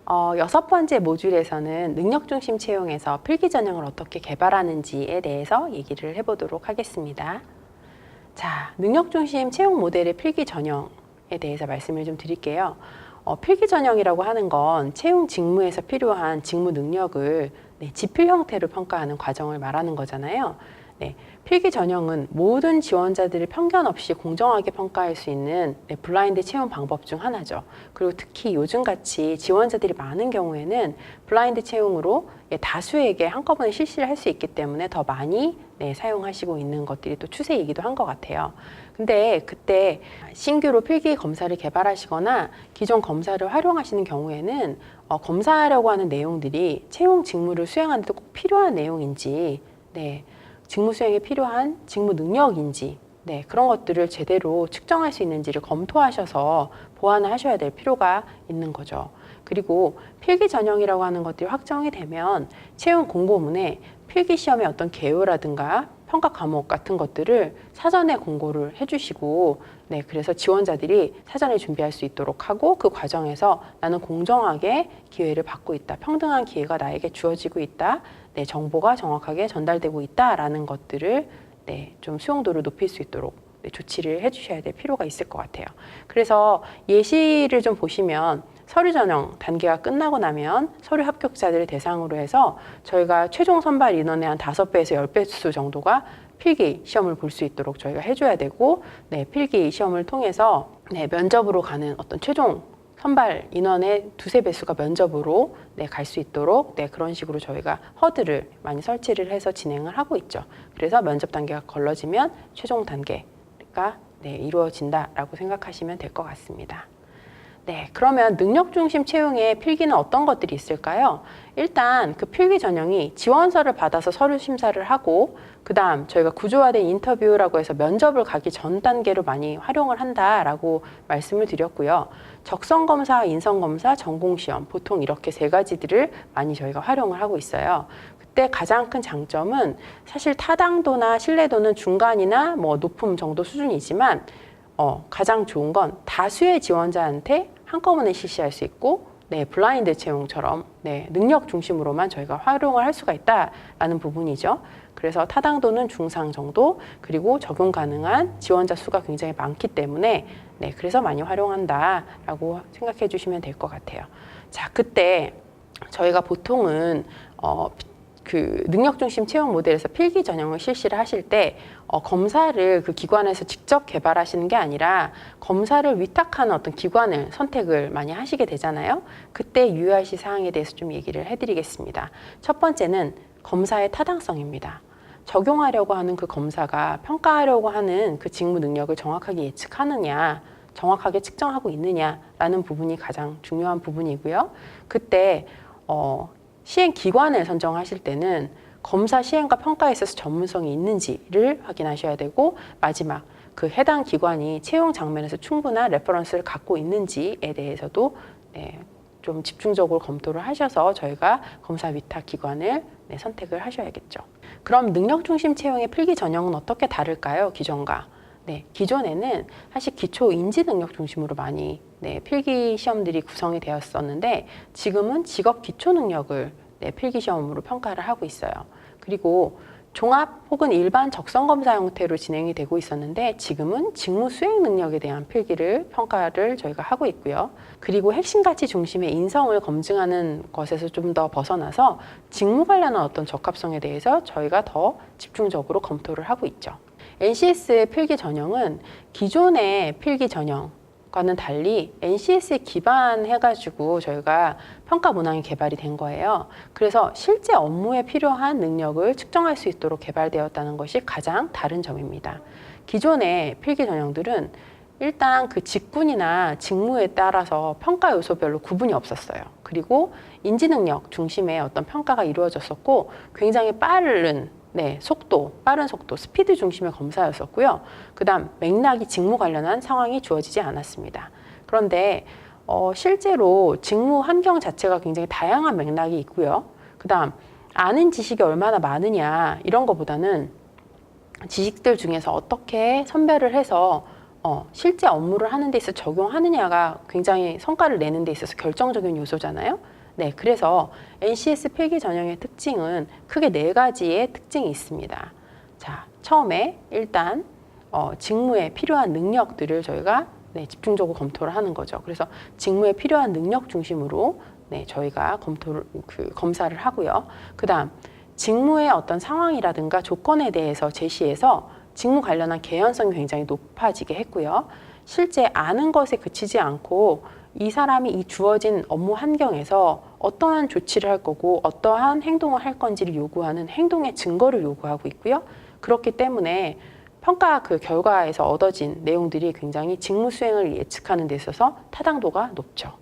여섯 번째 모듈에서는 능력중심 채용에서 필기 전형을 어떻게 개발하는지에 대해서 얘기를 해보도록 하겠습니다. 자, 능력중심 채용 모델의 필기 전형에 대해서 말씀을 좀 드릴게요. 필기 전형이라고 하는 건 채용 직무에서 필요한 직무 능력을 지필 형태로 평가하는 과정을 말하는 거잖아요. 필기 전형은 모든 지원자들을 편견 없이 공정하게 평가할 수 있는 블라인드 채용 방법 중 하나죠. 그리고 특히 요즘같이 지원자들이 많은 경우에는 블라인드 채용으로 다수에게 한꺼번에 실시를 할 수 있기 때문에 더 많이 사용하시고 있는 것들이 또 추세이기도 한 것 같아요. 근데 그때 신규로 필기 검사를 개발하시거나 기존 검사를 활용하시는 경우에는 검사하려고 하는 내용들이 채용 직무를 수행하는 데 꼭 필요한 내용인지 직무 수행에 필요한 직무 능력인지 그런 것들을 제대로 측정할 수 있는지를 검토하셔서 보완을 하셔야 될 필요가 있는 거죠. 그리고 필기 전형이라고 하는 것들이 확정이 되면 채용 공고문에 필기 시험의 어떤 개요라든가 평가 과목 같은 것들을 사전에 공고를 해주시고 그래서 지원자들이 사전에 준비할 수 있도록 하고 그 과정에서 나는 공정하게 기회를 받고 있다. 평등한 기회가 나에게 주어지고 있다. 정보가 정확하게 전달되고 있다라는 것들을 좀 수용도를 높일 수 있도록 조치를 해주셔야 될 필요가 있을 것 같아요. 그래서 예시를 좀 보시면 서류 전형 단계가 끝나고 나면 서류 합격자들을 대상으로 해서 저희가 최종 선발 인원의 한 5배에서 10배수 정도가 필기 시험을 볼 수 있도록 저희가 해줘야 되고 필기 시험을 통해서 면접으로 가는 어떤 최종 선발 인원의 2~3배수가 면접으로 갈 수 있도록 그런 식으로 저희가 허들을 많이 설치를 해서 진행을 하고 있죠. 그래서 면접 단계가 걸러지면 최종 단계가 이루어진다라고 생각하시면 될 것 같습니다. 그러면 능력중심 채용의 필기는 어떤 것들이 있을까요? 일단 그 필기 전형이 지원서를 받아서 서류 심사를 하고 그 다음 저희가 구조화된 인터뷰라고 해서 면접을 가기 전 단계로 많이 활용을 한다라고 말씀을 드렸고요. 적성검사, 인성검사, 전공시험 보통 이렇게 3가지들을 많이 저희가 활용을 하고 있어요. 그때 가장 큰 장점은 사실 타당도나 신뢰도는 중간이나 높음 정도 수준이지만 가장 좋은 건 다수의 지원자한테 한꺼번에 실시할 수 있고 블라인드 채용처럼 능력 중심으로만 저희가 활용을 할 수가 있다라는 부분이죠. 그래서 타당도는 중상 정도 그리고 적용 가능한 지원자 수가 굉장히 많기 때문에 그래서 많이 활용한다라고 생각해 주시면 될 것 같아요. 자, 그때 저희가 보통은 그 능력중심 채용 모델에서 필기 전형을 실시를 하실 때 검사를 그 기관에서 직접 개발하시는 게 아니라 검사를 위탁하는 어떤 기관을 선택을 많이 하시게 되잖아요. 그때 유의하실 사항에 대해서 좀 얘기를 해드리겠습니다. 첫 번째는 검사의 타당성입니다. 적용하려고 하는 그 검사가 평가하려고 하는 그 직무 능력을 정확하게 예측하느냐, 정확하게 측정하고 있느냐라는 부분이 가장 중요한 부분이고요. 그때 시행 기관을 선정하실 때는 검사 시행과 평가에 있어서 전문성이 있는지를 확인하셔야 되고 마지막 그 해당 기관이 채용 장면에서 충분한 레퍼런스를 갖고 있는지에 대해서도 좀 집중적으로 검토를 하셔서 저희가 검사 위탁 기관을 선택을 하셔야겠죠. 그럼 능력중심 채용의 필기 전형은 어떻게 다를까요? 기존과. 기존에는 사실 기초 인지 능력 중심으로 많이 필기 시험들이 구성이 되었었는데 지금은 직업 기초 능력을 필기 시험으로 평가를 하고 있어요. 그리고 종합 혹은 일반 적성 검사 형태로 진행이 되고 있었는데 지금은 직무 수행 능력에 대한 필기를 평가를 저희가 하고 있고요. 그리고 핵심 가치 중심의 인성을 검증하는 것에서 좀 더 벗어나서 직무 관련한 어떤 적합성에 대해서 저희가 더 집중적으로 검토를 하고 있죠. NCS의 필기 전형은 기존의 필기 전형과는 달리 NCS에 기반해가지고 저희가 평가 문항이 개발이 된 거예요. 그래서 실제 업무에 필요한 능력을 측정할 수 있도록 개발되었다는 것이 가장 다른 점입니다. 기존의 필기 전형들은 일단 그 직군이나 직무에 따라서 평가 요소별로 구분이 없었어요. 그리고 인지 능력 중심의 어떤 평가가 이루어졌었고 굉장히 빠른 빠른 속도, 스피드 중심의 검사였었고요. 그 다음 맥락이 직무 관련한 상황이 주어지지 않았습니다. 그런데 실제로 직무 환경 자체가 굉장히 다양한 맥락이 있고요. 그 다음 아는 지식이 얼마나 많으냐 이런 것보다는 지식들 중에서 어떻게 선별을 해서 실제 업무를 하는 데 있어서 적용하느냐가 굉장히 성과를 내는 데 있어서 결정적인 요소잖아요. 네, 그래서 NCS 필기 전형의 특징은 크게 4가지의 특징이 있습니다. 자, 처음에 일단 직무에 필요한 능력들을 저희가 집중적으로 검토를 하는 거죠. 그래서 직무에 필요한 능력 중심으로 저희가 검사를 하고요. 그다음 직무의 어떤 상황이라든가 조건에 대해서 제시해서 직무 관련한 개연성이 굉장히 높아지게 했고요. 실제 아는 것에 그치지 않고 이 사람이 이 주어진 업무 환경에서 어떠한 조치를 할 거고 어떠한 행동을 할 건지를 요구하는 행동의 증거를 요구하고 있고요. 그렇기 때문에 평가 그 결과에서 얻어진 내용들이 굉장히 직무 수행을 예측하는 데 있어서 타당도가 높죠.